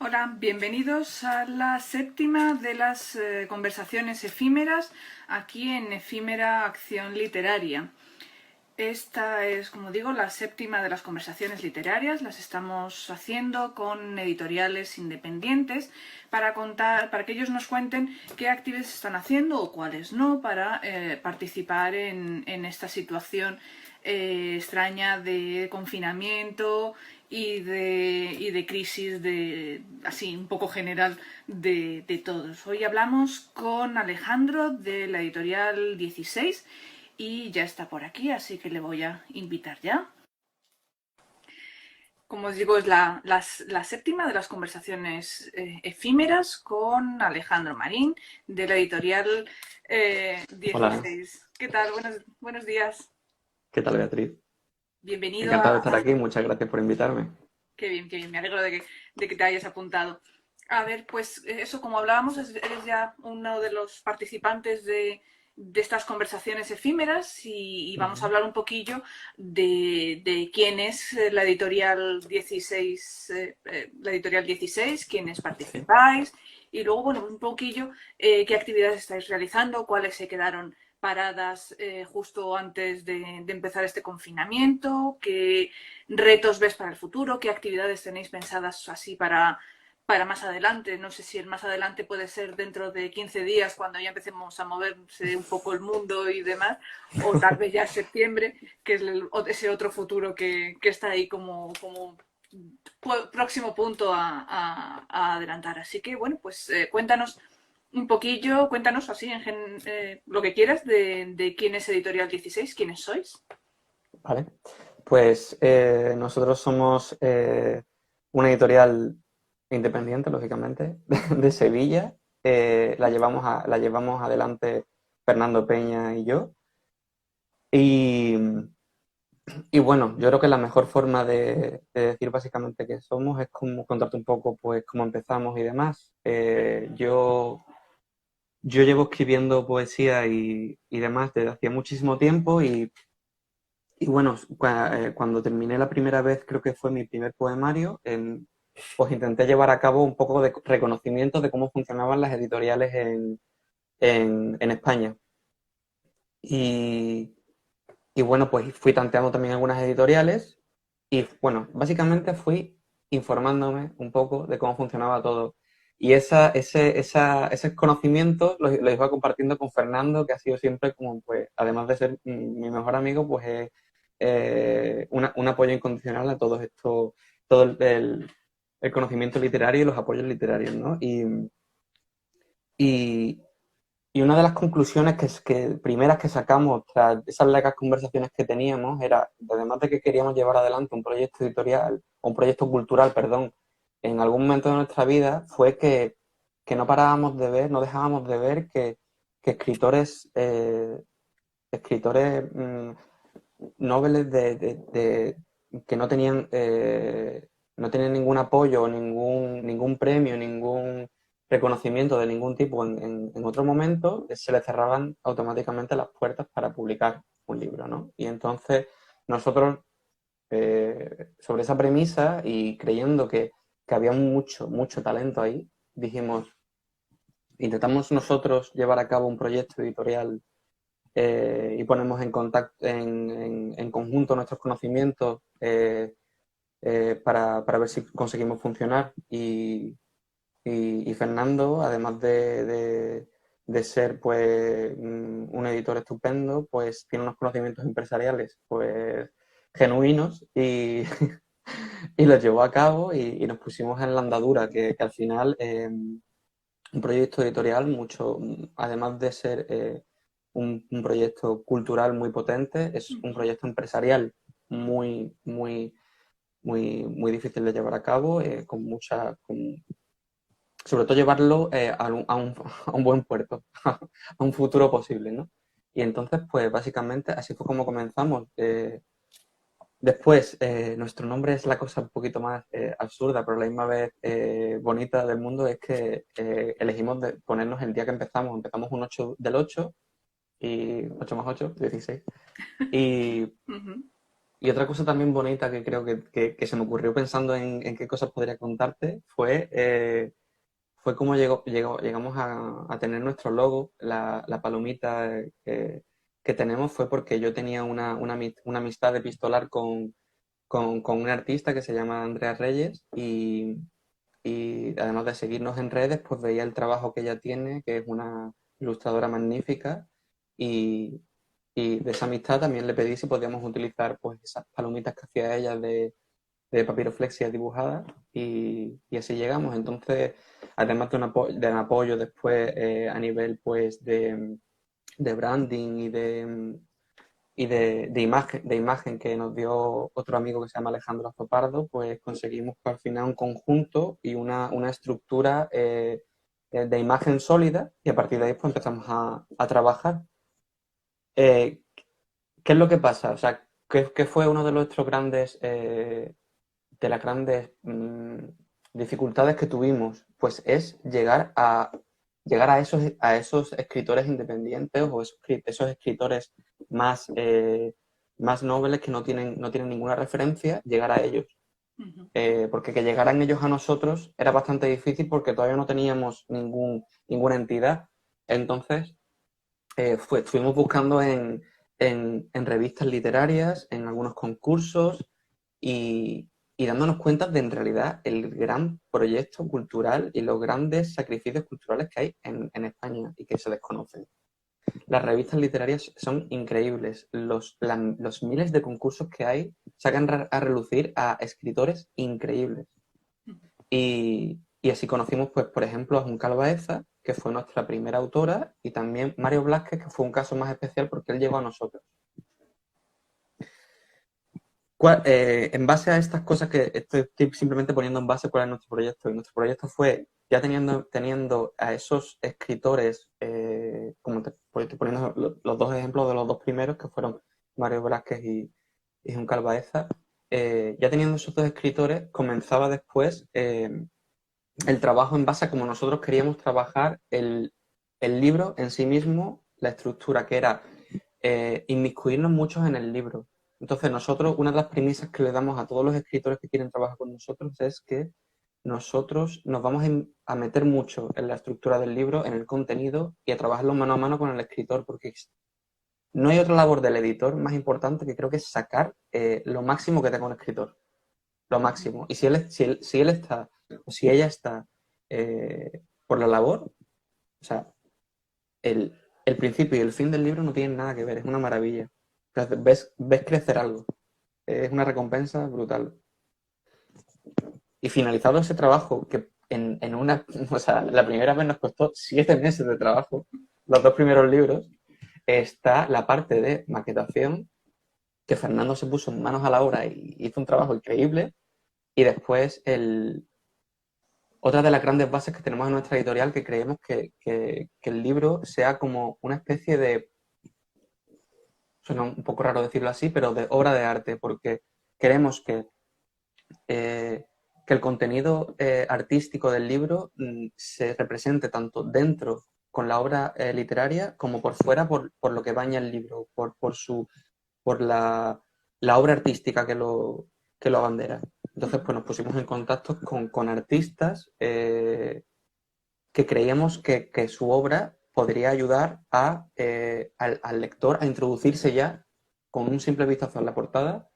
Hola, bienvenidos a la séptima de las conversaciones efímeras aquí en Efímera Acción Literaria. Esta es, como digo, la séptima de las conversaciones literarias. Las estamos haciendo con editoriales independientes para que ellos nos cuenten qué actividades están haciendo o cuáles no para participar en esta situación extraña de confinamiento y de crisis así un poco general de todos. Hoy hablamos con Alejandro de la editorial 16 y ya está por aquí, así que le voy a invitar ya. Como os digo, es la séptima de las conversaciones efímeras con Alejandro Marín de la editorial Hola, 16. ¿Qué tal? Buenos días. ¿qué tal, Beatriz? Bienvenido Encantado de estar aquí, muchas gracias por invitarme. Qué bien, me alegro de que te hayas apuntado. A ver, pues eso, como hablábamos, eres ya uno de los participantes de estas conversaciones efímeras y vamos a Ujú. hablar un poquillo de quién es la editorial 16, la editorial 16, quiénes Sí. participáis y luego, bueno, un poquillo qué actividades estáis realizando, cuáles se quedaron paradas justo antes de empezar este confinamiento, qué retos ves para el futuro, qué actividades tenéis pensadas así para más adelante. No sé si el más adelante puede ser dentro de 15 días, cuando ya empecemos a moverse un poco el mundo y demás, o tal vez ya septiembre, que es ese otro futuro que está ahí como próximo punto a adelantar. Así que, bueno, pues cuéntanos un poquillo, cuéntanos así lo que quieras de quién es Editorial 16, quiénes sois. Vale. Pues nosotros somos una editorial independiente, lógicamente, de Sevilla. La llevamos adelante Fernando Peña y yo. Y, y bueno, yo creo que la mejor forma de decir básicamente qué somos es como contarte un poco pues cómo empezamos y demás. Yo llevo escribiendo poesía y demás desde hacía muchísimo tiempo y bueno, cuando terminé la primera vez, creo que fue mi primer poemario, pues intenté llevar a cabo un poco de reconocimiento de cómo funcionaban las editoriales en España. Y, y bueno, pues fui tanteando también algunas editoriales y bueno, básicamente fui informándome un poco de cómo funcionaba todo. Y ese conocimiento lo iba compartiendo con Fernando, que ha sido siempre como, pues, además de ser mi mejor amigo, pues es un apoyo incondicional a todo esto, todo el conocimiento literario y los apoyos literarios, ¿no? Y, y una de las conclusiones primeras que sacamos tras esas largas conversaciones que teníamos era, además de que queríamos llevar adelante un proyecto editorial, o un proyecto cultural, perdón, en algún momento de nuestra vida, fue que no parábamos de ver, no dejábamos de ver que escritores noveles que no tenían ningún apoyo, ningún premio, ningún reconocimiento de ningún tipo en otro momento, se les cerraban automáticamente las puertas para publicar un libro, ¿no? Y entonces nosotros, sobre esa premisa y creyendo que había mucho talento ahí, dijimos, intentamos nosotros llevar a cabo un proyecto editorial y ponemos en contacto, en conjunto nuestros conocimientos para ver si conseguimos funcionar. Y Fernando, además de ser pues un editor estupendo, pues tiene unos conocimientos empresariales pues genuinos y los llevó a cabo y nos pusimos en la andadura, que al final un proyecto editorial mucho, además de ser un proyecto cultural muy potente, es un proyecto empresarial muy, muy difícil de llevar a cabo, sobre todo llevarlo a un buen puerto, a un futuro posible, ¿no? Y entonces, pues básicamente así fue como comenzamos. Después, nuestro nombre es la cosa un poquito más absurda, pero a la misma vez bonita del mundo, es que elegimos ponernos el día que empezamos. Empezamos un 8 del 8 y 8 más 8, 16. Y, Uh -huh. Y otra cosa también bonita que creo que se me ocurrió pensando en qué cosas podría contarte fue cómo llegamos a tener nuestro logo, la palomita que tenemos fue porque yo tenía una amistad epistolar con un artista que se llama Andrea Reyes y además de seguirnos en redes, pues veía el trabajo que ella tiene, que es una ilustradora magnífica y, y de esa amistad también le pedí si podíamos utilizar pues esas palomitas que hacía ella de papiroflexia dibujada y así llegamos. Entonces, además de un apoyo después a nivel pues de branding de imagen que nos dio otro amigo que se llama Alejandro Azopardo, pues conseguimos al final un conjunto y una estructura de imagen sólida y a partir de ahí pues empezamos a trabajar. Eh, ¿Qué es lo que pasa? O sea, ¿qué fue uno de nuestros grandes, de las grandes dificultades que tuvimos? Pues es llegar a esos escritores independientes o esos escritores más, más nobles que no tienen ninguna referencia, llegar a ellos. Ujú. Porque que llegaran ellos a nosotros era bastante difícil porque todavía no teníamos ninguna entidad. Entonces, fuimos buscando en revistas literarias, en algunos concursos y dándonos cuenta de en realidad el gran proyecto cultural y los grandes sacrificios culturales que hay en España y que se desconocen. Las revistas literarias son increíbles. Los miles de concursos que hay sacan a relucir a escritores increíbles. Y así conocimos, pues, por ejemplo, a Juncal Baeza, que fue nuestra primera autora, y también Mario Blázquez, que fue un caso más especial porque él llegó a nosotros. En base a estas cosas que estoy simplemente poniendo en base cuál es nuestro proyecto, y nuestro proyecto fue, ya teniendo a esos escritores, como pues, estoy poniendo los dos ejemplos de los dos primeros, que fueron Mario Blázquez y Juncal Baeza, ya teniendo esos dos escritores, comenzaba después el trabajo en base a como nosotros queríamos trabajar el libro en sí mismo, la estructura, que era inmiscuirnos muchos en el libro. Entonces nosotros, una de las premisas que le damos a todos los escritores que quieren trabajar con nosotros es que nosotros nos vamos a meter mucho en la estructura del libro, en el contenido y a trabajarlo mano a mano con el escritor, porque no hay otra labor del editor más importante que creo que es sacar lo máximo que tenga un escritor, lo máximo. Y si él está, o si ella está por la labor, o sea, el principio y el fin del libro no tienen nada que ver, es una maravilla. Entonces, ves crecer algo, es una recompensa brutal. Y finalizado ese trabajo, que en una, o sea, la primera vez nos costó 7 meses de trabajo, los dos primeros libros, está la parte de maquetación, que Fernando se puso en manos a la obra y hizo un trabajo increíble, y después otra de las grandes bases que tenemos en nuestra editorial, que creemos que el libro sea como una especie de, suena un poco raro decirlo así, pero de obra de arte, porque queremos que el contenido artístico del libro se represente tanto dentro con la obra literaria como por fuera por lo que baña el libro, por la obra artística que lo abandera. Entonces, pues nos pusimos en contacto con artistas que creíamos que su obra podría ayudar al lector a introducirse ya con un simple vistazo en la portada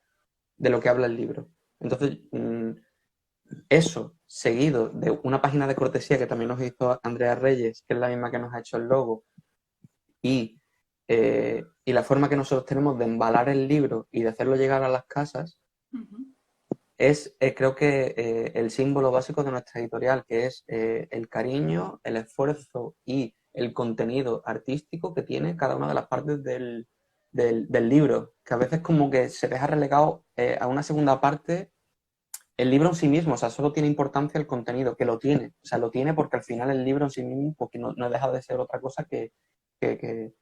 de lo que habla el libro. Entonces, eso, seguido de una página de cortesía que también nos hizo Andrea Reyes, que es la misma que nos ha hecho el logo, y la forma que nosotros tenemos de embalar el libro y de hacerlo llegar a las casas, es creo que el símbolo básico de nuestra editorial, que es el cariño, el esfuerzo y el contenido artístico que tiene cada una de las partes del libro, que a veces como que se deja relegado a una segunda parte el libro en sí mismo, o sea, solo tiene importancia el contenido, que lo tiene, o sea, lo tiene porque al final el libro en sí mismo porque no deja de ser otra cosa que, que-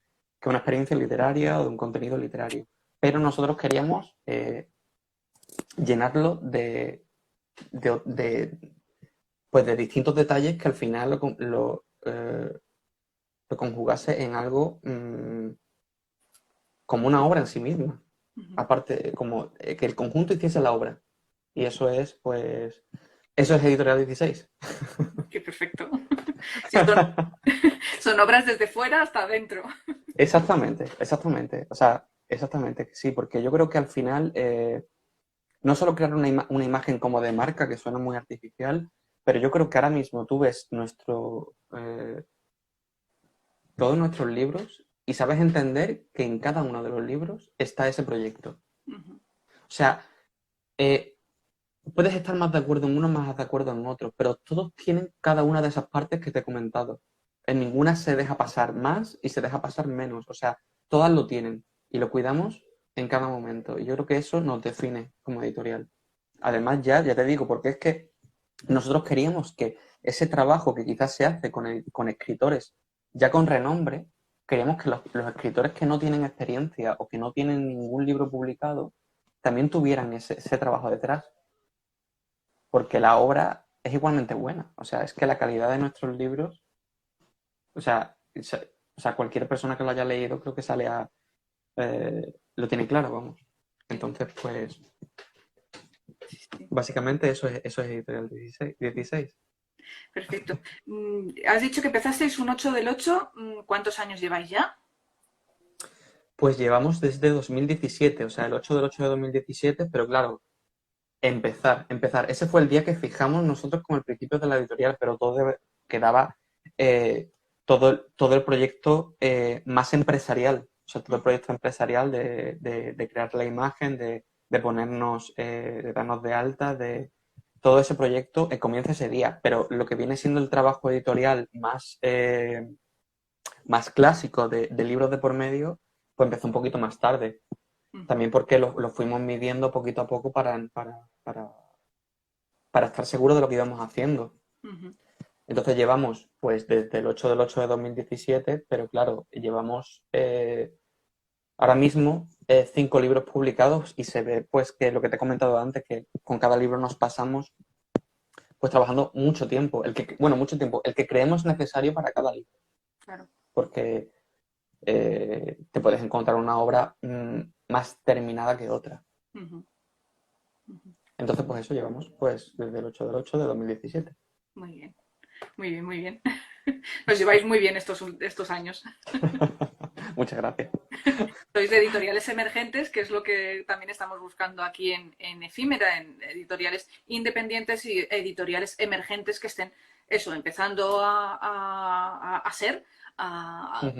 que una experiencia literaria o de un contenido literario. Pero nosotros queríamos llenarlo de, de, pues de distintos detalles que al final lo conjugase en algo como una obra en sí misma. aparte, como que el conjunto hiciese la obra. Y eso es, pues, eso es Editorial 16. Qué perfecto. Sí, son obras desde fuera hasta adentro. Exactamente, exactamente. O sea, exactamente, sí, porque yo creo que al final, no solo crear una imagen como de marca, que suena muy artificial, pero yo creo que ahora mismo tú ves todos nuestros libros y sabes entender que en cada uno de los libros está ese proyecto. O sea, eh, puedes estar más de acuerdo en uno, más de acuerdo en otro, pero todos tienen cada una de esas partes que te he comentado. En ninguna se deja pasar más y se deja pasar menos. O sea, todas lo tienen y lo cuidamos en cada momento. Y yo creo que eso nos define como editorial. Además, ya te digo, porque es que nosotros queríamos que ese trabajo que quizás se hace con escritores ya con renombre, queríamos que los escritores que no tienen experiencia o que no tienen ningún libro publicado también tuvieran ese trabajo detrás, porque la obra es igualmente buena. O sea, es que la calidad de nuestros libros, o sea, cualquier persona que lo haya leído creo que lo tiene claro, vamos. Entonces, pues, básicamente eso es Editorial 16. Perfecto. Has dicho que empezasteis un 8 del 8. ¿Cuántos años lleváis ya? Pues llevamos desde 2017, o sea, el 8 del 8 de 2017, pero claro, empezar. Ese fue el día que fijamos nosotros como el principio de la editorial, pero quedaba eh, todo el proyecto más empresarial, o sea, todo el proyecto empresarial de crear la imagen, de ponernos, de darnos de alta, de todo ese proyecto comienza ese día, pero lo que viene siendo el trabajo editorial más clásico de libros de por medio, pues empezó un poquito más tarde. También porque lo fuimos midiendo poquito a poco para estar seguros de lo que íbamos haciendo. Entonces llevamos, pues, desde el 8 del 8 de 2017, pero claro, llevamos ahora mismo 5 libros publicados y se ve, pues, que lo que te he comentado antes, que con cada libro nos pasamos, pues, trabajando mucho tiempo. Mucho tiempo, el que creemos necesario para cada libro. Claro. Porque te puedes encontrar una obra más terminada que otra. Entonces, pues eso llevamos pues desde el 8 del 8 de 2017. Muy bien, muy bien, muy bien. Os lleváis muy bien estos años. Muchas gracias. Sois de editoriales emergentes, que es lo que también estamos buscando aquí en Efímera, en editoriales independientes y editoriales emergentes que estén, eso, empezando a ser.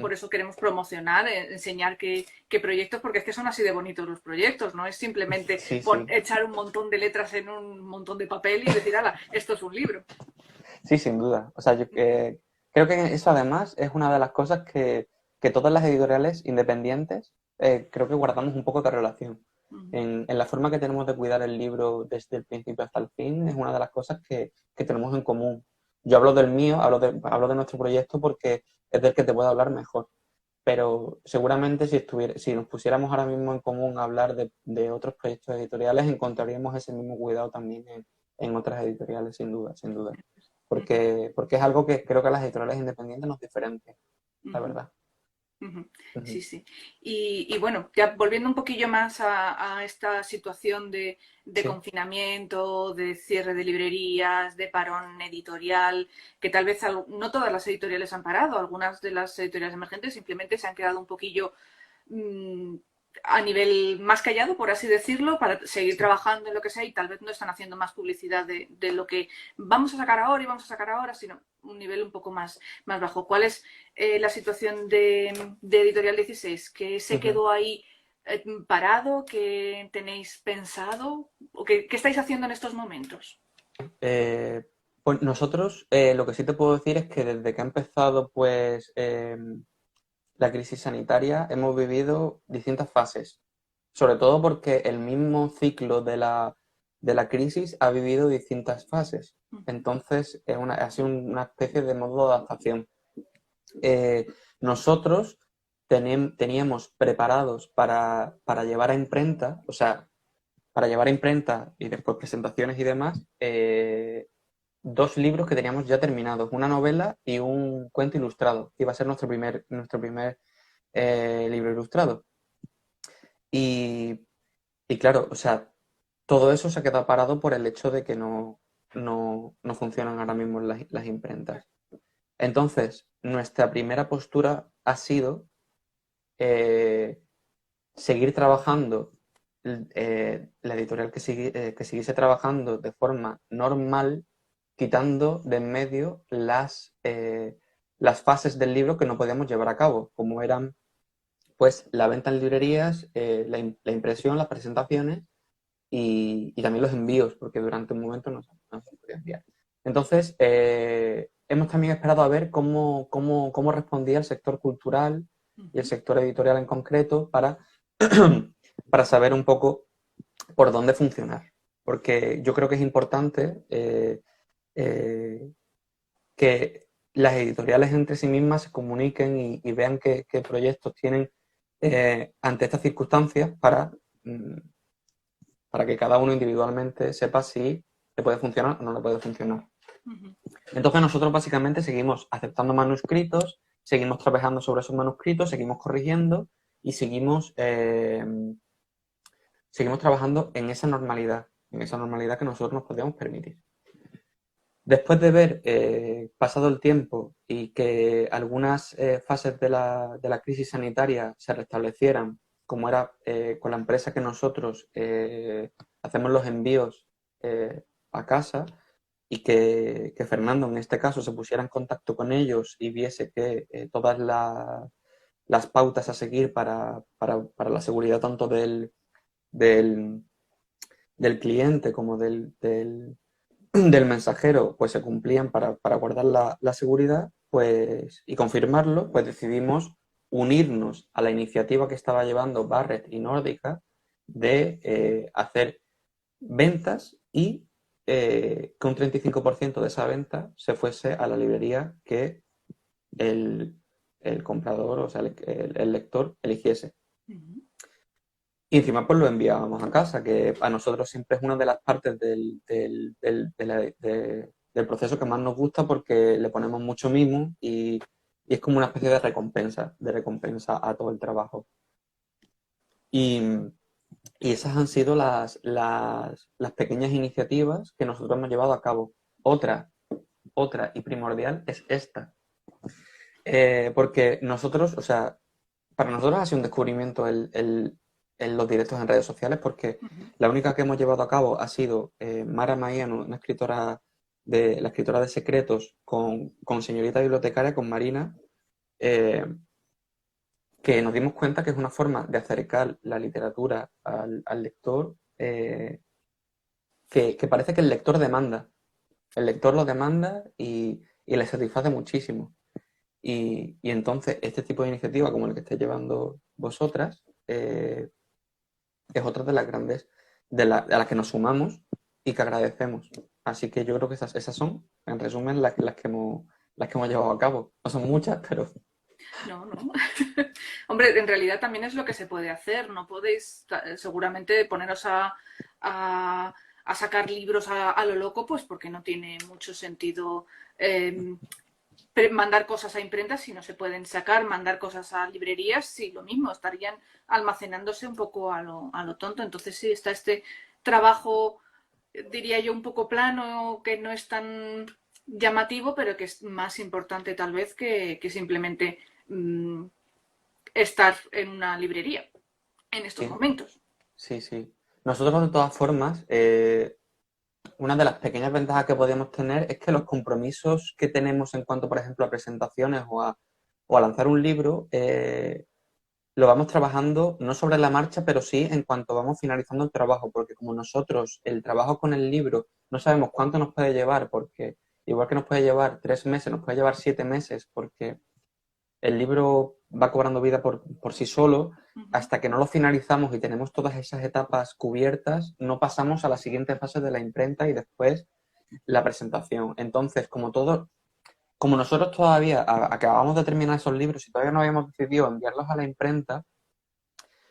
Por eso queremos promocionar, enseñar qué proyectos, porque es que son así de bonitos los proyectos, no es simplemente Sí, sí. echar un montón de letras en un montón de papel y decir, ala, esto es un libro. Sí, sin duda. O sea, yo creo que eso además es una de las cosas que todas las editoriales independientes creo que guardamos un poco de relación. En la forma que tenemos de cuidar el libro desde el principio hasta el fin es una de las cosas que tenemos en común. Yo hablo del mío, hablo de nuestro proyecto porque es del que te puedo hablar mejor. Pero seguramente si nos pusiéramos ahora mismo en común a hablar de otros proyectos editoriales, encontraríamos ese mismo cuidado también en otras editoriales, sin duda, sin duda. Porque es algo que creo que a las editoriales independientes nos diferencia, la verdad. Sí, sí. Y bueno, ya volviendo un poquillo más a esta situación de Sí. confinamiento, de cierre de librerías, de parón editorial, que tal vez no todas las editoriales han parado, algunas de las editoriales emergentes simplemente se han quedado un poquillo a nivel más callado, por así decirlo, para seguir trabajando en lo que sea y tal vez no están haciendo más publicidad de lo que vamos a sacar ahora y vamos a sacar ahora, sino un nivel un poco más bajo. ¿Cuál es la situación de Editorial 16? ¿Qué se quedó ahí parado? ¿Qué tenéis pensado? ¿O qué estáis haciendo en estos momentos? Pues nosotros lo que sí te puedo decir es que desde que ha empezado pues la crisis sanitaria hemos vivido distintas fases, sobre todo porque el mismo ciclo de la crisis ha vivido distintas fases. Entonces ha sido una especie de modo de adaptación. Nosotros teníamos preparados para llevar a imprenta, o sea, para llevar a imprenta y después presentaciones y demás, 2 libros que teníamos ya terminados, una novela y un cuento ilustrado, que iba a ser nuestro primer libro ilustrado. Y y claro, o sea, todo eso se ha quedado parado por el hecho de que no funcionan ahora mismo las imprentas. Entonces, nuestra primera postura ha sido eh, seguir trabajando, la editorial que siguiese trabajando de forma normal, quitando de en medio las fases del libro que no podíamos llevar a cabo, como eran pues la venta en librerías, la impresión, las presentaciones y también los envíos, porque durante un momento no se podía enviar. Entonces, hemos también esperado a ver cómo respondía el sector cultural y el Ujú. sector editorial en concreto para saber un poco por dónde funcionar. Porque yo creo que es importante eh, que las editoriales entre sí mismas se comuniquen y vean qué proyectos tienen ante estas circunstancias mm, para que cada uno individualmente sepa si le puede funcionar o no le puede funcionar. Ujú. Entonces nosotros básicamente seguimos aceptando manuscritos, seguimos trabajando sobre esos manuscritos, seguimos corrigiendo y seguimos trabajando en esa normalidad que nosotros nos podemos permitir. Después de ver pasado el tiempo y que algunas fases de la crisis sanitaria se restablecieran, como era con la empresa que nosotros hacemos los envíos a casa, y que Fernando en este caso se pusiera en contacto con ellos y viese que todas las pautas a seguir para la seguridad tanto del, del cliente como del mensajero pues se cumplían para guardar la seguridad pues, y confirmarlo, pues decidimos unirnos a la iniciativa que estaba llevando Barrett y Nórdica de hacer ventas y que un 35% de esa venta se fuese a la librería que el, el comprador, o sea, el lector eligiese. Ujú. Y encima pues lo enviábamos a casa, que a nosotros siempre es una de las partes del proceso que más nos gusta porque le ponemos mucho mimo y es como una especie de recompensa a todo el trabajo. Y, y esas han sido las pequeñas iniciativas que nosotros hemos llevado a cabo. Otra y primordial es esta. Porque nosotros, o sea, para nosotros ha sido un descubrimiento los directos en redes sociales porque Ujú. la única que hemos llevado a cabo ha sido Mara Maíano, una escritora la escritora de Secretos con Señorita Bibliotecaria, con Marina, eh, que nos dimos cuenta que es una forma de acercar la literatura al lector que parece que el lector demanda. El lector lo demanda y le satisface muchísimo. Y entonces este tipo de iniciativa, como el que estáis llevando vosotras, es otra de las grandes a las que nos sumamos y que agradecemos. Así que yo creo que esas son, en resumen, las que hemos llevado a cabo. No son muchas, pero No, no. Hombre, en realidad también es lo que se puede hacer. No podéis seguramente poneros a- a sacar libros a lo loco, pues porque no tiene mucho sentido eh, mandar cosas a imprenta si no se pueden sacar, mandar cosas a librerías, sí, lo mismo, estarían almacenándose un poco a lo tonto. Entonces sí, está este trabajo, diría yo, un poco plano, que no es tan llamativo, pero que es más importante tal vez que simplemente mm, estar en una librería en estos sí, momentos. sí, sí. Nosotros, de todas formas, una de las pequeñas ventajas que podemos tener es que los compromisos que tenemos en cuanto, por ejemplo, a presentaciones o a lanzar un libro, lo vamos trabajando no sobre la marcha, pero sí en cuanto vamos finalizando el trabajo, porque como nosotros el trabajo con el libro no sabemos cuánto nos puede llevar, porque igual que nos puede llevar 3 meses, nos puede llevar 7 meses, porque el libro va cobrando vida por sí solo, Uh -huh. hasta que no lo finalizamos y tenemos todas esas etapas cubiertas, no pasamos a la siguiente fase de la imprenta y después la presentación. Entonces, como nosotros todavía acabamos de terminar esos libros y todavía no habíamos decidido enviarlos a la imprenta,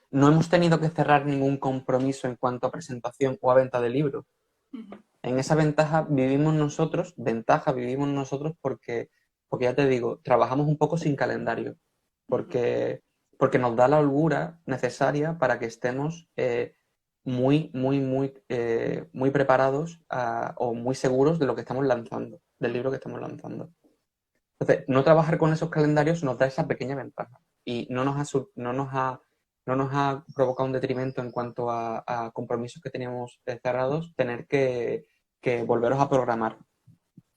no hemos tenido que cerrar ningún compromiso en cuanto a presentación o a venta de libros. Uh -huh. En esa ventaja vivimos nosotros porque ya te digo, trabajamos un poco sin calendario, Uh -huh. porque nos da la holgura necesaria para que estemos muy preparados o muy seguros de lo que estamos lanzando, del libro que estamos lanzando. Entonces, no trabajar con esos calendarios nos da esa pequeña ventaja y no nos ha provocado un detrimento en cuanto a compromisos que teníamos cerrados, tener que volveros a programar.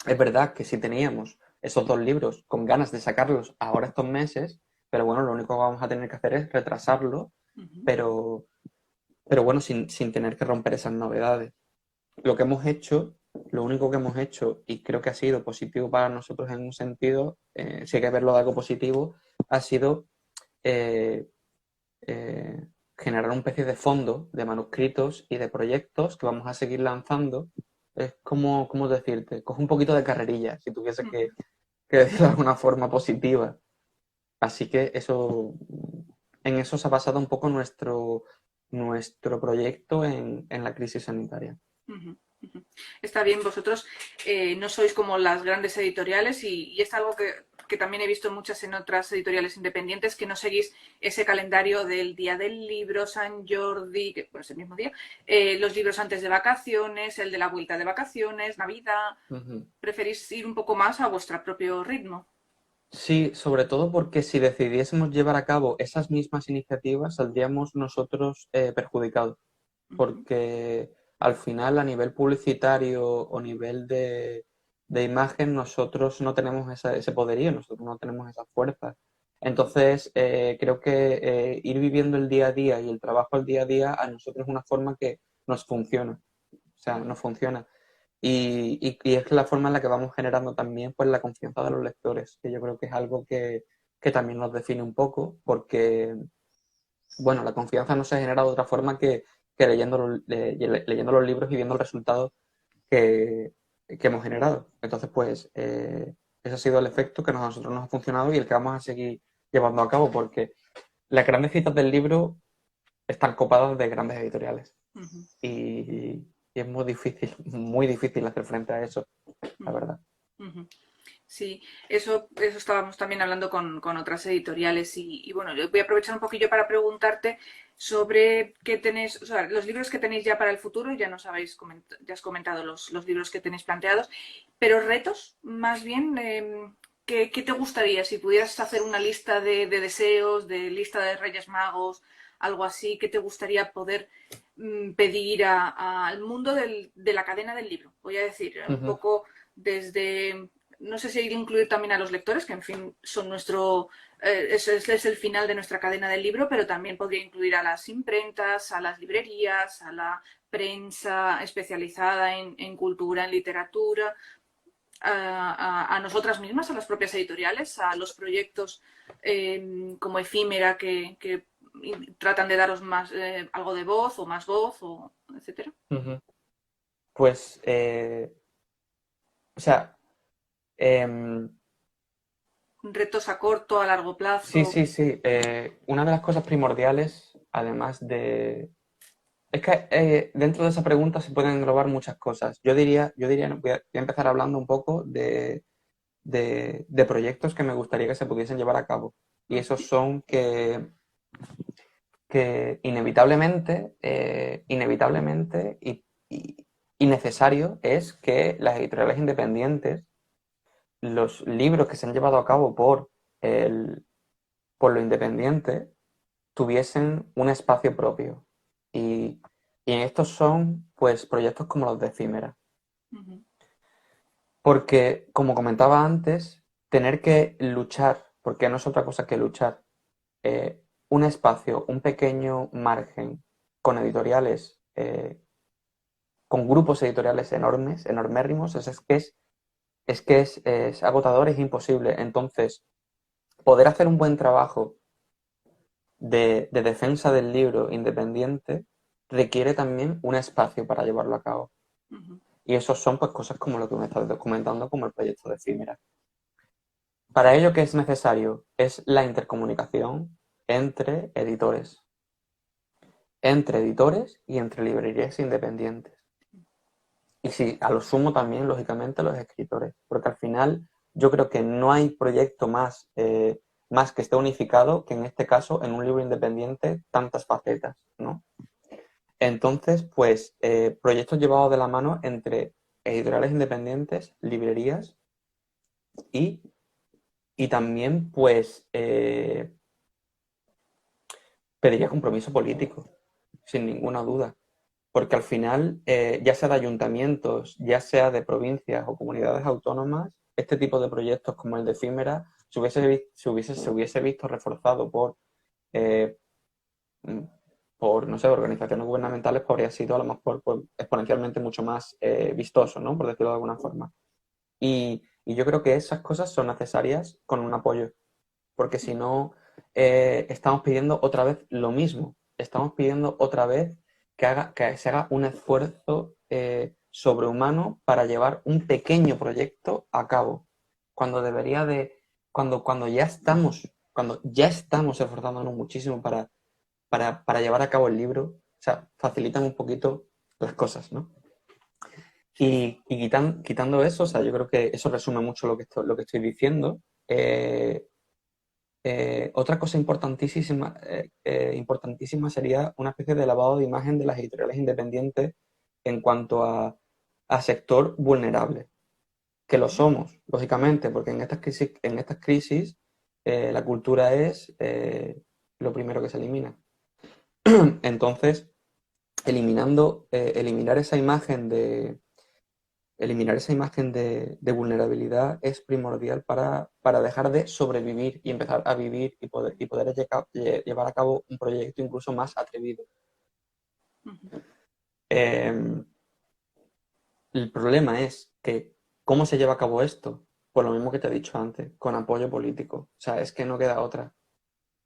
Es verdad que si teníamos esos 2 libros con ganas de sacarlos ahora estos meses, pero bueno, lo único que vamos a tener que hacer es retrasarlo, pero bueno, sin tener que romper esas novedades. Lo que hemos hecho, lo único que hemos hecho, y creo que ha sido positivo para nosotros en un sentido, si hay que verlo de algo positivo, ha sido eh, generar una especie de fondo de manuscritos y de proyectos que vamos a seguir lanzando. Es como, ¿cómo decirte? Coge un poquito de carrerilla, si tuviese que decirlo de alguna forma positiva. Así que en eso se ha basado un poco nuestro proyecto en la crisis sanitaria. Está bien, vosotros no sois como las grandes editoriales y es algo que también he visto muchas en otras editoriales independientes, que no seguís ese calendario del día del libro, San Jordi, que es el mismo día, los libros antes de vacaciones, el de la vuelta de vacaciones, Navidad. Preferís ir un poco más a vuestro propio ritmo. Sí, sobre todo porque si decidiésemos llevar a cabo esas mismas iniciativas, saldríamos nosotros perjudicados, porque al final a nivel publicitario o nivel de imagen nosotros no tenemos ese poderío, nosotros no tenemos esa fuerza. Entonces, creo que ir viviendo el día a día y el trabajo al día a día a nosotros es una forma que nos funciona, o sea, nos funciona. Y es la forma en la que vamos generando también pues, la confianza de los lectores, que yo creo que es algo que también nos define un poco, porque, bueno, la confianza no se genera de otra forma que leyendo los libros y viendo el resultado que hemos generado. Entonces, pues, ese ha sido el efecto que a nosotros nos ha funcionado y el que vamos a seguir llevando a cabo, porque las grandes citas del libro están copadas de grandes editoriales. Y es muy difícil hacer frente a eso, la verdad. Sí, eso estábamos también hablando con otras editoriales y bueno, voy a aprovechar un poquillo para preguntarte sobre qué tenéis, o sea, los libros que tenéis ya para el futuro, ya ya has comentado los libros que tenéis planteados, pero retos, más bien, ¿qué te gustaría? Si pudieras hacer una lista de deseos, de lista de Reyes Magos, algo así, ¿qué te gustaría poder pedir al mundo de la cadena del libro? Voy a decir, un poco desde, no sé si hay que incluir también a los lectores, que en fin son es el final de nuestra cadena del libro, pero también podría incluir a las imprentas, a las librerías, a la prensa especializada en cultura, en literatura, a nosotras mismas, a las propias editoriales, a los proyectos como Efímera que tratan de daros más algo de voz o más voz, o etcétera. Pues, o sea, Retos a corto, a largo plazo. sí. Una de las cosas primordiales, además de... Es que dentro de esa pregunta se pueden englobar muchas cosas. Yo diría, voy a empezar hablando un poco de proyectos que me gustaría que se pudiesen llevar a cabo. Y esos son que inevitablemente y necesario es que las editoriales independientes, los libros que se han llevado a cabo por lo independiente, tuviesen un espacio propio. Y en estos son pues proyectos como los de Efímera. Porque, como comentaba antes, tener que luchar, porque no es otra cosa que luchar, un espacio, un pequeño margen con editoriales, con grupos editoriales enormes, enormérrimos, es agotador, es imposible. Entonces, poder hacer un buen trabajo de defensa del libro independiente requiere también un espacio para llevarlo a cabo. Y esos son pues cosas como lo que me estás documentando, como el proyecto de Efímera. Para ello, ¿qué es necesario? Es la intercomunicación entre editores y entre librerías independientes. Y sí, a lo sumo también, lógicamente, los escritores, porque al final yo creo que no hay proyecto más que esté unificado que en este caso, en un libro independiente, tantas facetas, ¿no? Entonces, pues, proyectos llevados de la mano entre editoriales independientes, librerías y, y también, pues, pediría compromiso político, sin ninguna duda. Porque al final, ya sea de ayuntamientos, ya sea de provincias o comunidades autónomas, este tipo de proyectos como el de Efímera se hubiese visto reforzado eh, no sé, organizaciones gubernamentales, pues habría sido a lo mejor pues, exponencialmente mucho más vistoso, ¿no? Por decirlo de alguna forma. Y yo creo que esas cosas son necesarias con un apoyo, porque si no, estamos pidiendo otra vez lo mismo. Estamos pidiendo otra vez que se haga un esfuerzo sobrehumano para llevar un pequeño proyecto a cabo, cuando debería de, cuando ya estamos esforzándonos muchísimo para llevar a cabo el libro, o sea, facilitan un poquito las cosas, ¿no? Y quitando eso, o sea, yo creo que eso resume mucho lo que estoy diciendo. Otra cosa importantísima sería una especie de lavado de imagen de las editoriales independientes en cuanto a sector vulnerable, que lo somos, lógicamente, porque en estas crisis la cultura es lo primero que se elimina. Entonces, eliminar esa imagen de vulnerabilidad es primordial para dejar de sobrevivir y empezar a vivir y poder llevar a cabo un proyecto incluso más atrevido. Eh, el problema es que, ¿cómo se lleva a cabo esto? Pues lo mismo que te he dicho antes, con apoyo político. O sea, es que no queda otra.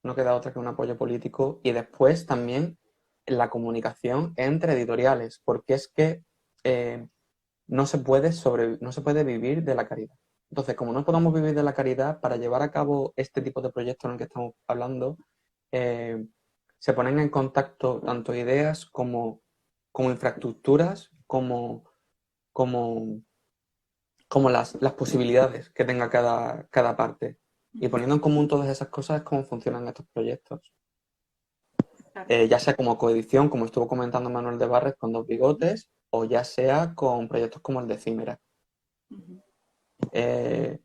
No queda otra que un apoyo político y después también la comunicación entre editoriales, porque es que no se puede vivir de la caridad. Entonces, como no podemos vivir de la caridad, para llevar a cabo este tipo de proyectos en el que estamos hablando, eh, se ponen en contacto tanto ideas como infraestructuras, como, como las posibilidades que tenga cada parte. Y poniendo en común todas esas cosas es cómo funcionan estos proyectos. Ya sea como coedición, como estuvo comentando Manuel de Barres con Dos Bigotes, o ya sea con proyectos como el de Cimera. Eh,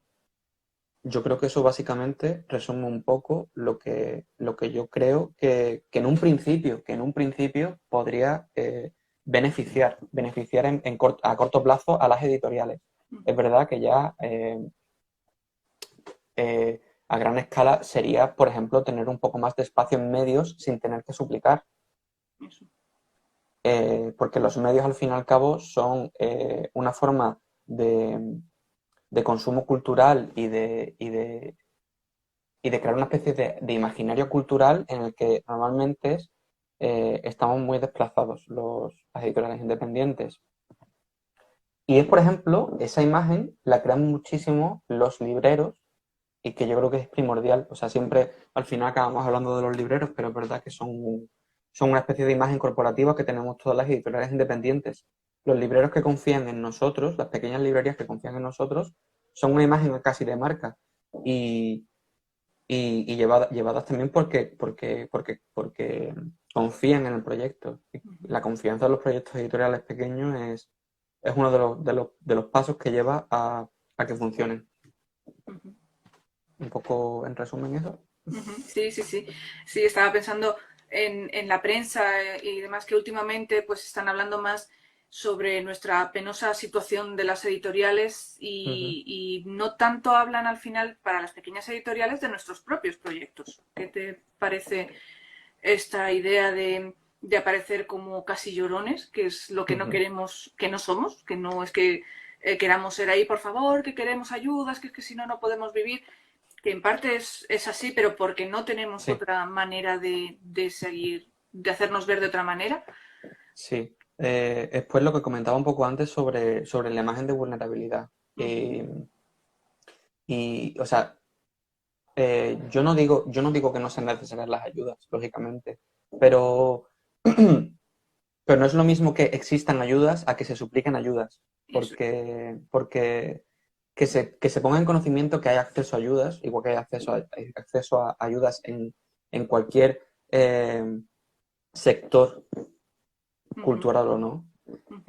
yo creo que eso básicamente resume un poco lo que yo creo que en un principio podría beneficiar a corto plazo a las editoriales. Es verdad que ya a gran escala sería, por ejemplo, tener un poco más de espacio en medios sin tener que suplicar. Porque los medios al fin y al cabo son una forma de consumo cultural y de crear una especie de imaginario cultural en el que normalmente estamos muy desplazados las editoriales independientes. Y es, por ejemplo, esa imagen la crean muchísimo los libreros y que yo creo que es primordial. O sea, siempre al final acabamos hablando de los libreros, pero es verdad que son una especie de imagen corporativa que tenemos todas las editoriales independientes. Los libreros que confían en nosotros, las pequeñas librerías que confían en nosotros, son una imagen casi de marca. Y llevadas también porque confían en el proyecto. Y la confianza en los proyectos editoriales pequeños es uno de los pasos que lleva a que funcionen. Un poco en resumen eso. Sí, sí, sí. Sí, estaba pensando en la prensa y demás que últimamente pues están hablando más sobre nuestra penosa situación de las editoriales y no tanto hablan al final para las pequeñas editoriales de nuestros propios proyectos. ¿Qué te parece esta idea de aparecer como casi llorones, que es lo que no queremos, que no somos, que no es que queramos ser ahí, por favor, que queremos ayudas, que es que si no, no podemos vivir, que en parte es así, pero porque no tenemos Sí, otra manera de seguir, de hacernos ver de otra manera. sí. Después lo que comentaba un poco antes sobre la imagen de vulnerabilidad. O sea, yo no digo que no sean necesarias las ayudas, lógicamente, pero, pero no es lo mismo que existan ayudas a que se supliquen ayudas, Eso. porque que se ponga en conocimiento que hay acceso a ayudas, igual que hay acceso a ayudas en cualquier sector Ujú, cultural o no, ujú,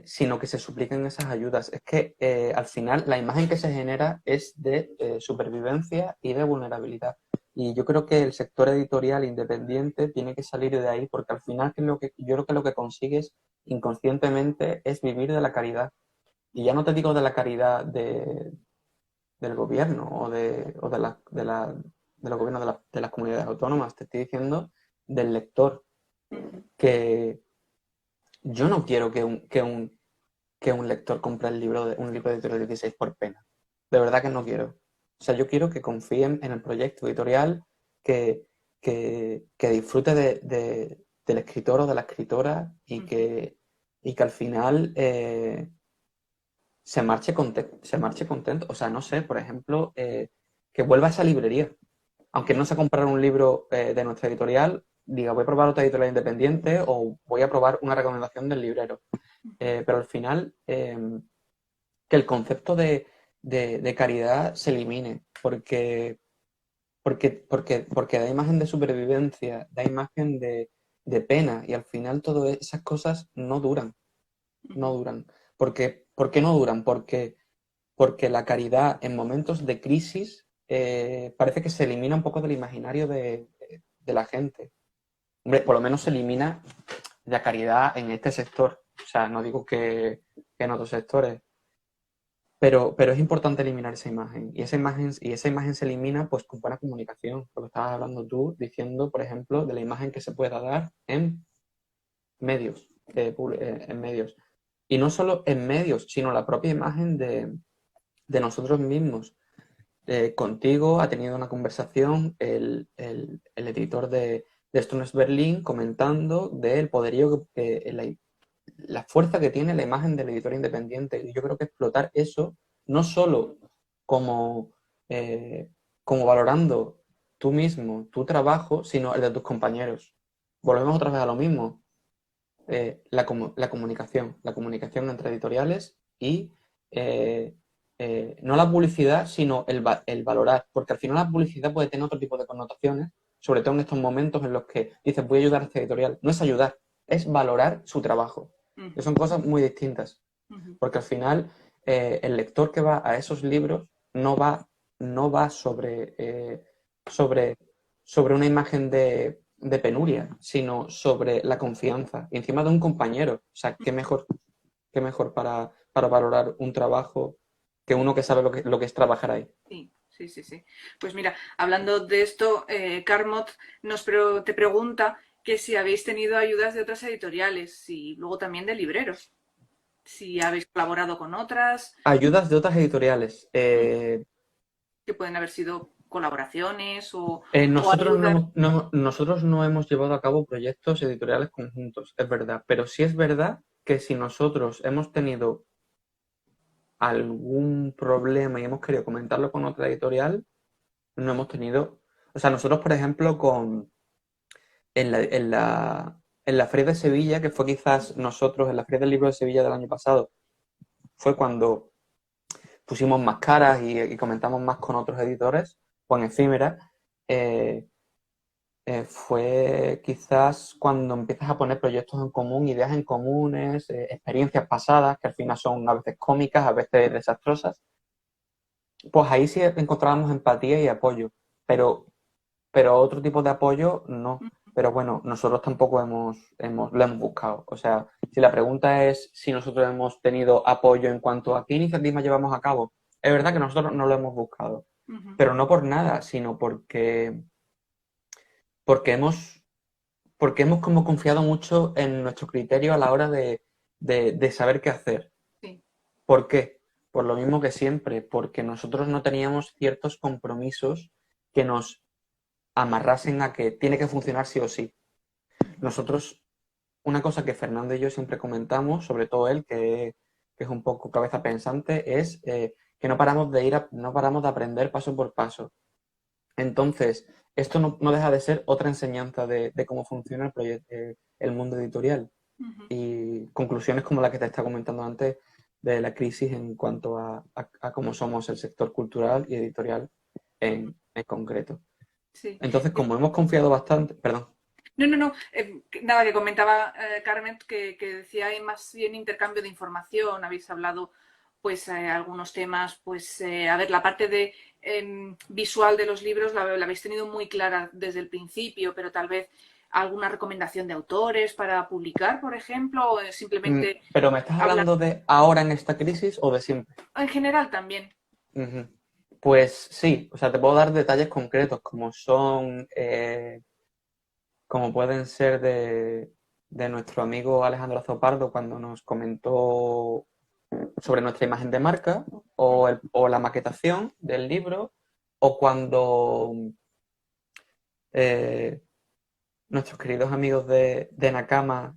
sino que se supliquen esas ayudas. Es que al final la imagen que se genera es de supervivencia y de vulnerabilidad. Y yo creo que el sector editorial independiente tiene que salir de ahí, porque al final yo creo que lo que consigues inconscientemente es vivir de la caridad. Y ya no te digo de la caridad del gobierno de los gobiernos de las comunidades autónomas, te estoy diciendo del lector, ujú. que yo no quiero que un lector compre un libro de editorial 16 por pena. De verdad que no quiero. O sea, yo quiero que confíen en el proyecto editorial, que, que disfrute del escritor o de la escritora Ujú. y que al final se marche contento. O sea, no sé, por ejemplo, que vuelva a esa librería. Aunque no sea comprar un libro de nuestra editorial, diga, voy a probar otra editorial independiente o voy a probar una recomendación del librero. Pero al final, que el concepto de caridad se elimine, porque da imagen de supervivencia, da imagen de pena, y al final todas esas cosas no duran, no Ujú. duran. ¿Por qué no duran? Porque la caridad en momentos de crisis parece que se elimina un poco del imaginario de la gente. Hombre, por lo menos se elimina la caridad en este sector. O sea, no digo que en otros sectores. Pero es importante eliminar esa imagen se elimina pues con buena comunicación. Lo que estabas hablando tú, diciendo, por ejemplo, de la imagen que se pueda dar en medios, en medios. Y no solo en medios, sino la propia imagen de nosotros mismos. Contigo ha tenido una conversación el editor de Esto no es Berlín comentando del poderío, la fuerza que tiene la imagen del editor independiente. Y yo creo que explotar eso, no solo como, eh, como valorando tú mismo, tu trabajo, sino el de tus compañeros. Volvemos otra vez a lo mismo, la comunicación entre editoriales y eh, no la publicidad, sino el valorar, porque al final la publicidad puede tener otro tipo de connotaciones, sobre todo en estos momentos en los que dices voy a ayudar a este editorial. No es ayudar, es valorar su trabajo. Que Ujú. son cosas muy distintas, Ujú. porque al final el lector que va a esos libros no va sobre, sobre una imagen de penuria, sino sobre la confianza, y encima de un compañero. O sea, qué mejor para valorar un trabajo que uno que sabe lo que es trabajar ahí. Sí, sí, sí, sí. Pues mira, hablando de esto, Carmot te pregunta que si habéis tenido ayudas de otras editoriales y luego también de libreros, si habéis colaborado con otras, Ayudas de otras editoriales. que pueden haber sido colaboraciones o Nosotros ayudas. nosotros no hemos llevado a cabo proyectos editoriales conjuntos, es verdad, pero sí es verdad que si nosotros hemos tenido algún problema y hemos querido comentarlo con otra editorial, no hemos tenido, o sea, nosotros, por ejemplo, en la Feria de Sevilla, que fue quizás nosotros, en la Feria del Libro de Sevilla del año pasado, fue cuando pusimos más caras y comentamos más con otros editores, o en Efímera, eh, fue quizás cuando empiezas a poner proyectos en común, ideas en comunes, experiencias pasadas, que al final son a veces cómicas, a veces desastrosas, pues ahí sí encontrábamos empatía y apoyo, pero, pero otro tipo de apoyo no. Pero bueno, nosotros tampoco lo hemos buscado. O sea, si la pregunta es si nosotros hemos tenido apoyo en cuanto a qué iniciativas llevamos a cabo, es verdad que nosotros no lo hemos buscado, Ujú. pero no por nada, sino porque porque hemos como confiado mucho en nuestro criterio a la hora de saber qué hacer. Sí. ¿Por qué? Por lo mismo que siempre, porque nosotros no teníamos ciertos compromisos que nos amarrasen a que tiene que funcionar sí o sí. Ujú. Nosotros, una cosa que Fernando y yo siempre comentamos, sobre todo él, que es un poco cabeza pensante, es que no paramos de aprender paso por paso. Entonces, esto no deja de ser otra enseñanza de cómo funciona el mundo editorial. Ujú. Y conclusiones como la que te estaba comentando antes de la crisis en cuanto a cómo somos el sector cultural y editorial Ujú. en concreto. Sí. Entonces, como hemos confiado bastante, perdón. No, no, no. Nada, que comentaba Carmen que decía hay más bien intercambio de información. Habéis hablado, pues, algunos temas, pues, a ver, la parte de visual de los libros la habéis tenido muy clara desde el principio, pero tal vez alguna recomendación de autores para publicar, por ejemplo, o simplemente ¿Pero me estás hablar hablando de ahora en esta crisis o de siempre? en general también. Ujú. Pues sí, o sea, te puedo dar detalles concretos como son, como pueden ser de nuestro amigo Alejandro Zopardo cuando nos comentó sobre nuestra imagen de marca o la maquetación del libro o cuando eh, nuestros queridos amigos de Nakama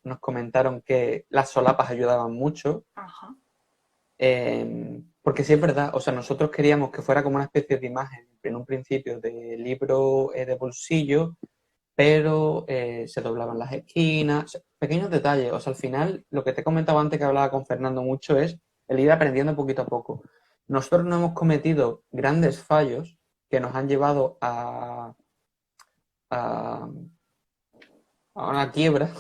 nos comentaron que las solapas ayudaban mucho. Ajá. Porque sí es verdad, o sea, nosotros queríamos que fuera como una especie de imagen en un principio de libro de bolsillo, pero se doblaban las esquinas, o sea, pequeños detalles. O sea, al final, lo que te he comentado antes que hablaba con Fernando mucho es el ir aprendiendo poquito a poco. Nosotros no hemos cometido grandes fallos que nos han llevado a, a una quiebra,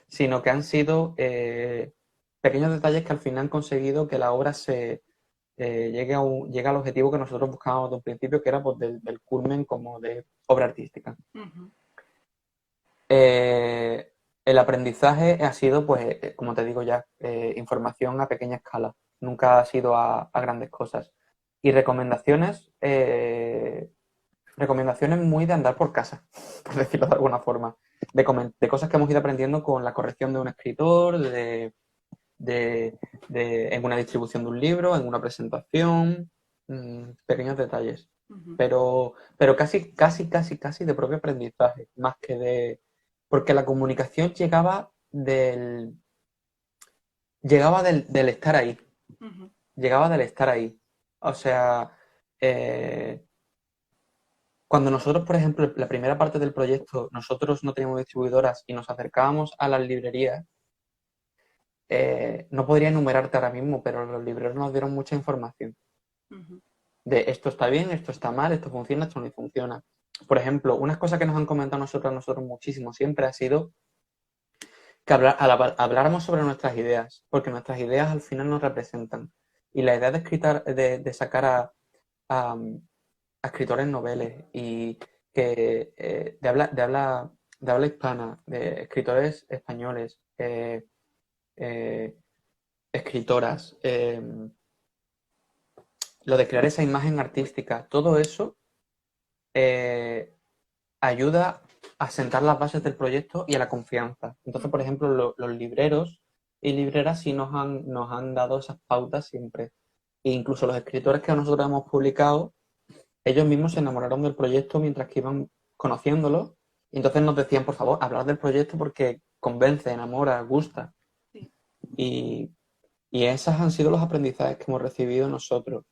sino que han sido pequeños detalles que al final han conseguido que la obra llegue al objetivo que nosotros buscábamos desde un principio, que era pues, del culmen como de obra artística. Uh-huh. El aprendizaje ha sido, pues, como te digo ya, información a pequeña escala, nunca ha sido a grandes cosas. Y recomendaciones muy de andar por casa, por decirlo de alguna forma, de cosas que hemos ido aprendiendo con la corrección de un escritor, en una distribución de un libro, en una presentación, pequeños detalles. Uh-huh. Pero casi de propio aprendizaje, más que de... Porque la comunicación llegaba del estar ahí. Uh-huh. Llegaba del estar ahí. O sea, cuando nosotros, por ejemplo, la primera parte del proyecto, nosotros no teníamos distribuidoras y nos acercábamos a las librerías, no podría enumerarte ahora mismo, pero los libreros nos dieron mucha información Uh-huh. de esto está bien, esto está mal, esto funciona, esto no funciona. Por ejemplo, una cosa que nos han comentado nosotros muchísimo siempre ha sido que habláramos sobre nuestras ideas, porque nuestras ideas al final nos representan. Y la idea de sacar a escritores noveles y de habla hispana, de escritores españoles, eh, escritoras, lo de crear esa imagen artística, todo eso eh, ayuda a sentar las bases del proyecto y a la confianza. Entonces, por ejemplo, los libreros y libreras sí nos han dado esas pautas siempre. E incluso los escritores que nosotros hemos publicado, ellos mismos se enamoraron del proyecto mientras que iban conociéndolo. Y entonces nos decían, por favor, hablar del proyecto porque convence, enamora, gusta. Sí. Y, y esos han sido los aprendizajes que hemos recibido nosotros.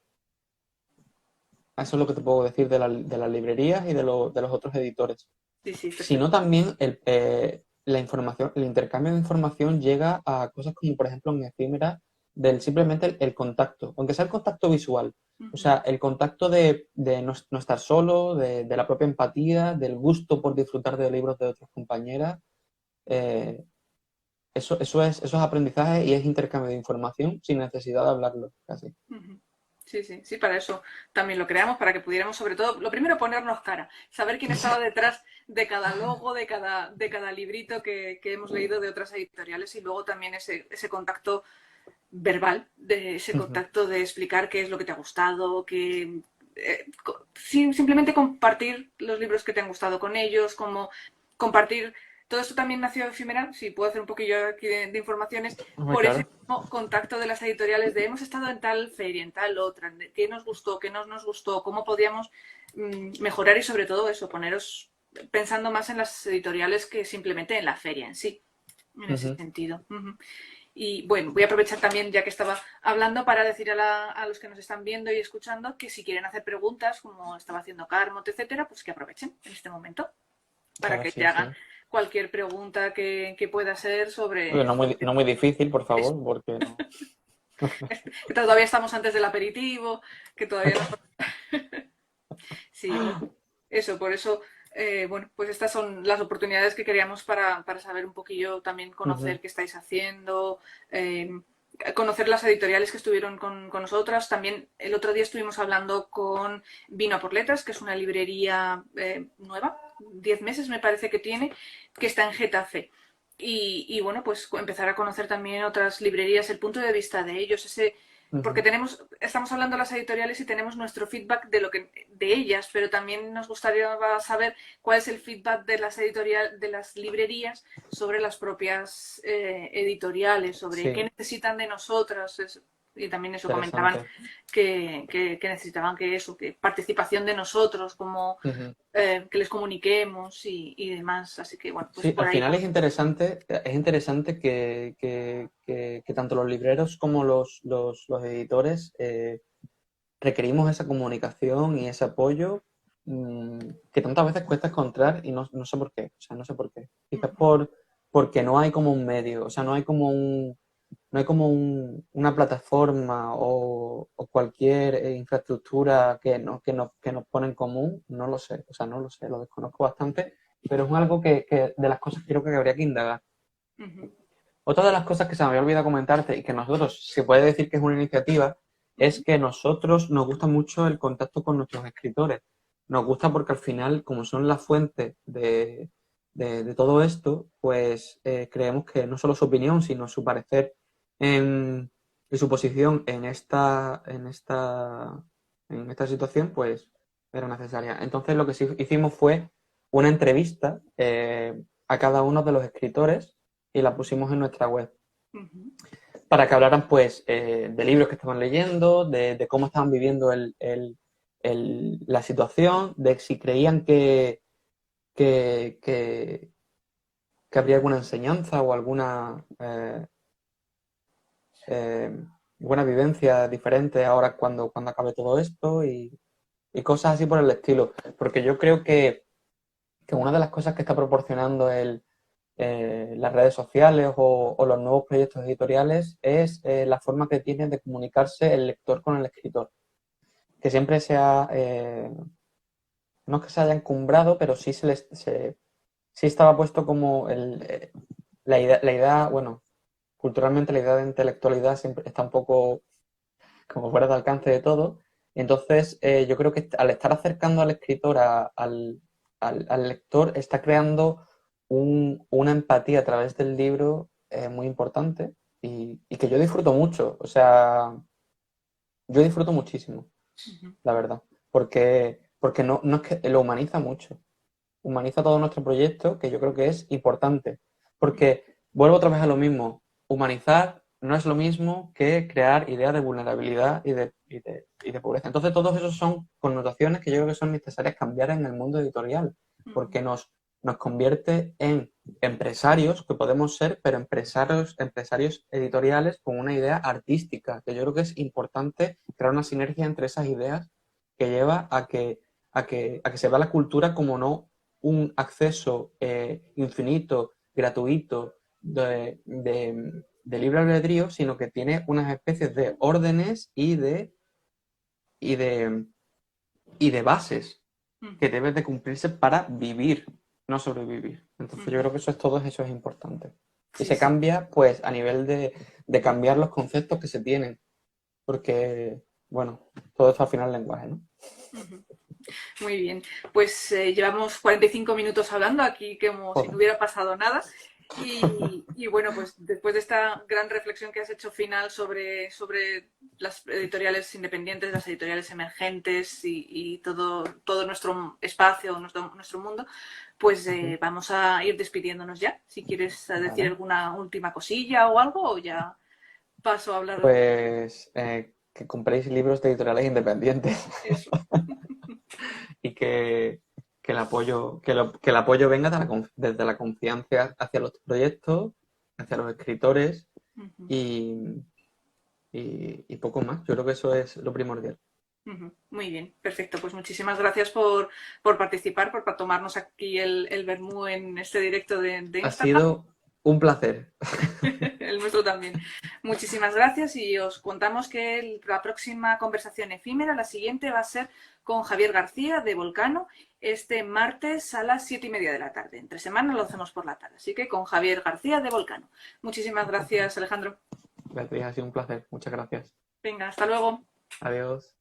Eso es lo que te puedo decir de las librerías y de los otros editores. Sí, sí, Sino perfecto. también la información, el intercambio de información llega a cosas como, por ejemplo, en Efímera, del simplemente el contacto, aunque sea el contacto visual. O Uh-huh. sea, el contacto de no estar solo, de la propia empatía, del gusto por disfrutar de libros de otras compañeras. eh, eso es aprendizaje y es intercambio de información sin necesidad de hablarlo, casi. Uh-huh. Sí, sí, sí, para eso también lo creamos, para que pudiéramos, sobre todo, lo primero, ponernos cara, saber quién estaba detrás de cada logo, de cada librito que hemos leído de otras editoriales y luego también ese contacto verbal, de ese contacto de explicar qué es lo que te ha gustado, simplemente compartir los libros que te han gustado con ellos, como compartir. Todo esto también nació efímera, si puedo hacer un poquillo aquí de informaciones, Muy por ese claro. mismo contacto de las editoriales de hemos estado en tal feria, en tal otra, qué nos gustó, qué no nos gustó, cómo podíamos mejorar y sobre todo eso, poneros pensando más en las editoriales que simplemente en la feria en sí, en ese Ujú. sentido. Uh-huh. Y bueno, voy a aprovechar también, ya que estaba hablando, para decir a los que nos están viendo y escuchando que si quieren hacer preguntas, como estaba haciendo Carmot, etcétera, pues que aprovechen en este momento para Claro, que te sí, hagan sí. cualquier pregunta que pueda ser Oye, sobre, no muy, sobre no muy difícil, por eso. favor, porque no. Que todavía estamos antes del aperitivo, que todavía no. Sí, eso, por eso bueno, pues estas son las oportunidades que queríamos para saber un poquillo, también Ujú, conocer qué estáis haciendo, conocer las editoriales que estuvieron con nosotras. También el otro día estuvimos hablando con Vino a por Letras, que es una librería nueva, 10 meses me parece que tiene, que está en Getafe. Y bueno, pues empezar a conocer también otras librerías, el punto de vista de ellos, porque ujú. estamos hablando de las editoriales y tenemos nuestro feedback de ellas, pero también nos gustaría saber cuál es el feedback de de las librerías sobre las propias editoriales, sobre qué Sí, necesitan de nosotras. Y también eso comentaban interesante. que necesitaban que participación de nosotros, como Ujú. que les comuniquemos y demás. Así que bueno, pues Sí, por al ahí final va. es interesante que tanto los libreros como los editores requerimos esa comunicación y ese apoyo mm, que tantas veces cuesta encontrar y no sé por qué, o sea, no sé por qué. Quizás porque no hay como un medio, o sea, no hay como una plataforma o cualquier infraestructura que nos pone en común, no lo sé, o sea, no lo sé, lo desconozco bastante, pero es algo que de las cosas que creo que habría que indagar. Ujú, Otra de las cosas que se me había olvidado comentarte y que nosotros se puede decir que es una iniciativa es ujú, que nosotros nos gusta mucho el contacto con nuestros escritores. Nos gusta porque al final, como son la fuente de todo esto, pues creemos que no solo su opinión, sino su parecer en, y su posición en esta situación, pues era necesaria. Entonces lo que sí hicimos fue una entrevista a cada uno de los escritores y la pusimos en nuestra web ujú. para que hablaran pues de libros que estaban leyendo, de cómo estaban viviendo la situación, de si creían que, que- que habría alguna enseñanza o alguna eh, buena vivencia diferente ahora cuando acabe todo esto y cosas así por el estilo. Porque yo creo que una de las cosas que está proporcionando las redes sociales o los nuevos proyectos editoriales es la forma que tiene de comunicarse el lector con el escritor, que siempre no es que se haya encumbrado, pero sí estaba puesto como la idea, bueno, culturalmente la idea de intelectualidad siempre está un poco como fuera de alcance de todo. Entonces, yo creo que al estar acercando al escritor al lector, está creando una empatía a través del libro muy importante y que yo disfruto mucho. O sea, yo disfruto muchísimo, la verdad, porque no es que lo humaniza mucho. Humaniza todo nuestro proyecto, que yo creo que es importante. Porque vuelvo otra vez a lo mismo. Humanizar no es lo mismo que crear ideas de vulnerabilidad y de pobreza. Entonces, todos esos son connotaciones que yo creo que son necesarias cambiar en el mundo editorial, porque nos convierte en empresarios, que podemos ser, pero empresarios editoriales con una idea artística, que yo creo que es importante crear una sinergia entre esas ideas que lleva a que se vea la cultura como no un acceso infinito, gratuito, de libre albedrío, sino que tiene unas especies de órdenes y de, y de bases que deben de cumplirse para vivir, no sobrevivir. Entonces yo creo que eso es importante. Y Sí, se sí. cambia pues a nivel de cambiar los conceptos que se tienen, porque, bueno, todo esto al final es lenguaje, ¿no? Ujú. Muy bien, pues llevamos 45 minutos hablando aquí como si no Joder. hubiera pasado nada. Y bueno, pues después de esta gran reflexión que has hecho final sobre las editoriales independientes, las editoriales emergentes y todo nuestro espacio, nuestro mundo, pues Ujú. vamos a ir despidiéndonos ya. Si quieres decir Vale. alguna última cosilla o algo, o ya paso a hablar Pues que compréis libros de editoriales independientes eso. y que el apoyo venga desde la confianza hacia los proyectos, hacia los escritores Ujú. y, y poco más. Yo creo que eso es lo primordial. Ujú. Muy bien, perfecto. Pues muchísimas gracias por participar, por tomarnos aquí el vermú en este directo de Ha Instagram. sido un placer. El nuestro también. Muchísimas gracias y os contamos que la próxima conversación efímera, la siguiente, va a ser con Javier García de Volcano este martes a las 7:30 de la tarde. Entre semana lo hacemos por la tarde, así que con Javier García de Volcano. Muchísimas gracias, Alejandro. Beatriz, ha sido un placer. Muchas gracias. Venga, hasta luego. Adiós.